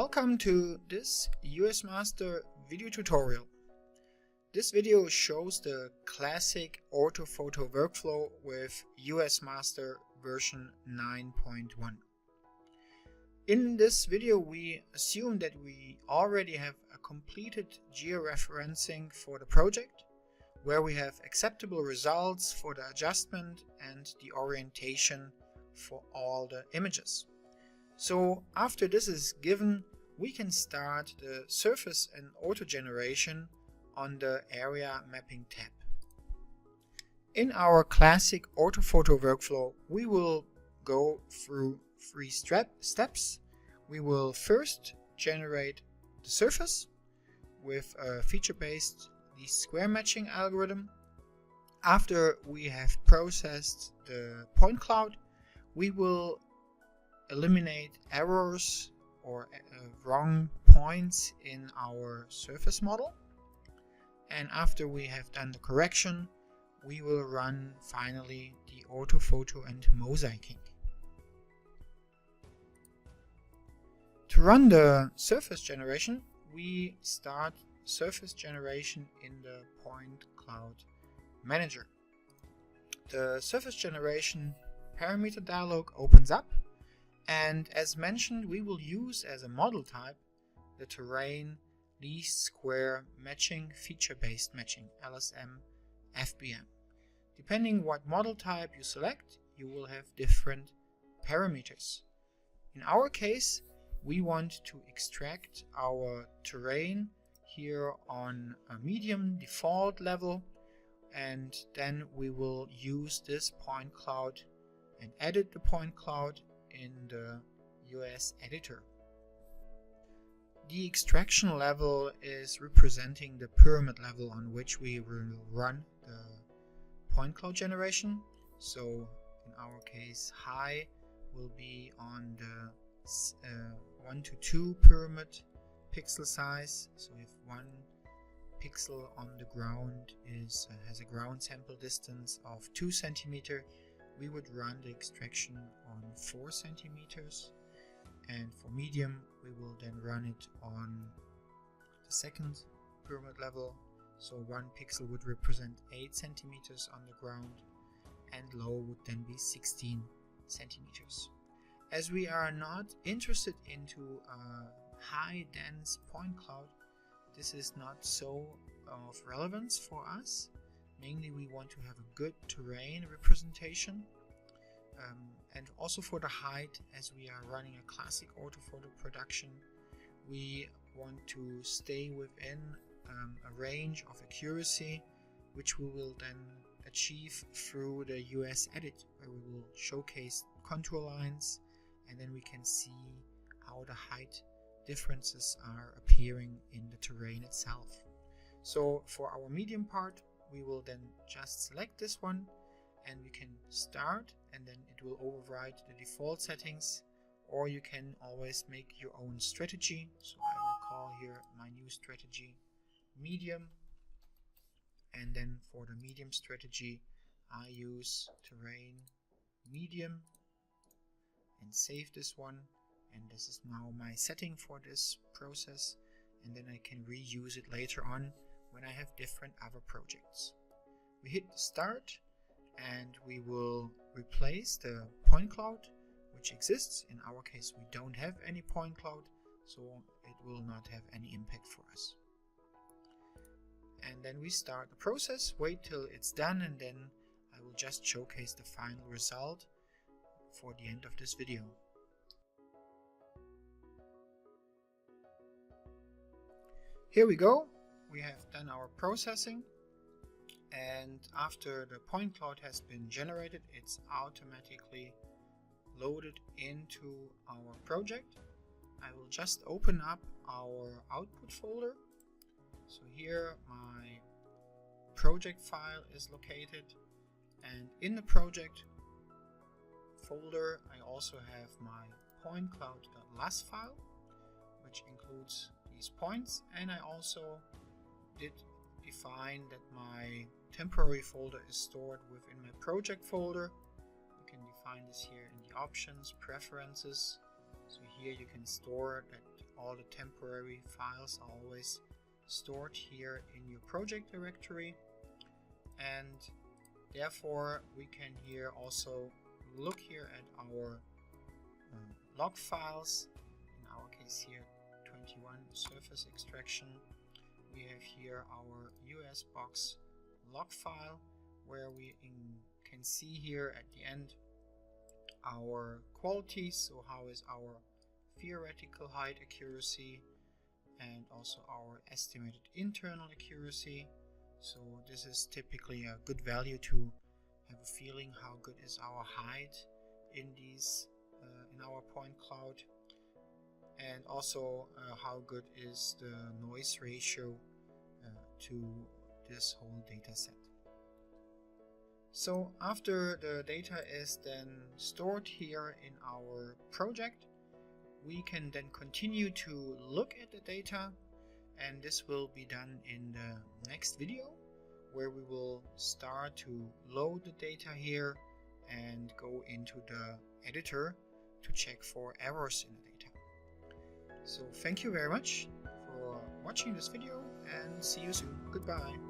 Welcome to this UASMaster video tutorial. This video shows the classic orthophoto workflow with UASMaster version 9.1. In this video we assume that we already have a completed georeferencing for the project, where we have acceptable results for the adjustment and the orientation for all the images. So after this is given, we can start the surface and auto generation on the area mapping tab. In our classic orthophoto workflow, we will go through three steps. We will first generate the surface with a feature-based least square matching algorithm. After we have processed the point cloud, we will eliminate errors or wrong points in our surface model, and after we have done the correction, we will run finally the orthophoto and mosaiking. To run the surface generation, we start surface generation in the point cloud manager. The surface generation parameter dialog opens up, and as mentioned, we will use as a model type the terrain least square matching feature-based matching LSM FBM. Depending what model type you select, you will have different parameters. In our case, we want to extract our terrain here on a medium default level, and then we will use this point cloud and edit the point cloud in the UAS editor. The extraction level is representing the pyramid level on which we will run the point cloud generation. So in our case, high will be on the 1 to 2 pyramid pixel size. So if 1 pixel on the ground has a ground sample distance of 2 centimeter, we would run the extraction on 4 centimeters, and for medium we will then run it on the second pyramid level, so 1 pixel would represent 8 centimeters on the ground, and low would then be 16 centimeters. As we are not interested into a high dense point cloud, this is not so of relevance for us. Mainly we want to have a good terrain representation, and also for the height, as we are running a classic orthophoto production, we want to stay within a range of accuracy which we will then achieve through the UAS edit, where we will showcase contour lines, and then we can see how the height differences are appearing in the terrain itself. So for our medium part, we will then just select this one, and we can start, and then it will override the default settings, or you can always make your own strategy. So I will call here my new strategy medium, and then for the medium strategy I use terrain medium and save this one, and this is now my setting for this process, and then I can reuse it later on when I have different other projects. We hit start, and we will replace the point cloud which exists. In our case we don't have any point cloud, so it will not have any impact for us. And then we start the process, wait till it's done, and then I will just showcase the final result for the end of this video. Here we go. We have done our processing, and after the point cloud has been generated, it's automatically loaded into our project. I will just open up our output folder. So here my project file is located, and in the project folder I also have my point cloud.las file, which includes these points, and I also did define that my temporary folder is stored within my project folder. You can define this here in the options, preferences. So here you can store that all the temporary files are always stored here in your project directory, and therefore we can here also look here at our log files. In our case here 21 surface extraction. We have here our UASBox log file where we can see here at the end our quality, so how is our theoretical height accuracy and also our estimated internal accuracy. So this is typically a good value to have a feeling how good is our height in these in our point cloud, and also how good is the noise ratio to this whole data set. So after the data is then stored here in our project, we can then continue to look at the data, and this will be done in the next video, where we will start to load the data here and go into the editor to check for errors in the data. So thank you very much for watching this video, and see you soon. Goodbye.